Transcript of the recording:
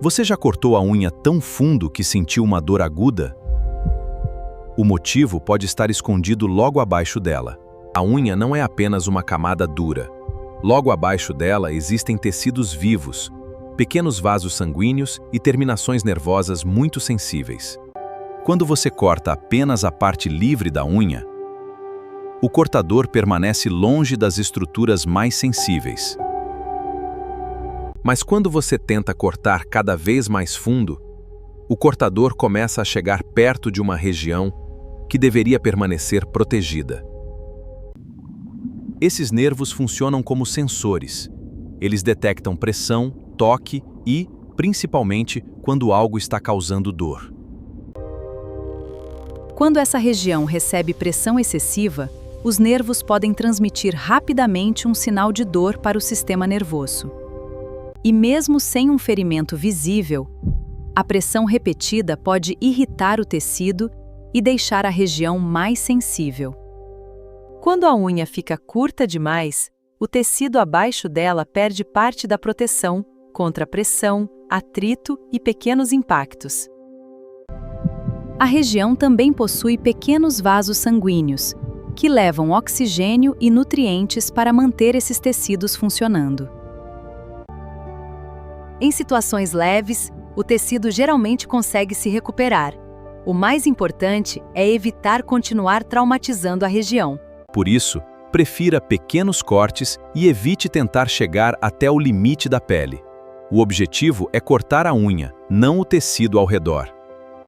Você já cortou a unha tão fundo que sentiu uma dor aguda? O motivo pode estar escondido logo abaixo dela. A unha não é apenas uma camada dura. Logo abaixo dela existem tecidos vivos, pequenos vasos sanguíneos e terminações nervosas muito sensíveis. Quando você corta apenas a parte livre da unha, o cortador permanece longe das estruturas mais sensíveis. Mas quando você tenta cortar cada vez mais fundo, o cortador começa a chegar perto de uma região que deveria permanecer protegida. Esses nervos funcionam como sensores. Eles detectam pressão, toque e, principalmente, quando algo está causando dor. Quando essa região recebe pressão excessiva, os nervos podem transmitir rapidamente um sinal de dor para o sistema nervoso. E mesmo sem um ferimento visível, a pressão repetida pode irritar o tecido e deixar a região mais sensível. Quando a unha fica curta demais, o tecido abaixo dela perde parte da proteção contra pressão, atrito e pequenos impactos. A região também possui pequenos vasos sanguíneos, que levam oxigênio e nutrientes para manter esses tecidos funcionando. Em situações leves, o tecido geralmente consegue se recuperar. O mais importante é evitar continuar traumatizando a região. Por isso, prefira pequenos cortes e evite tentar chegar até o limite da pele. O objetivo é cortar a unha, não o tecido ao redor.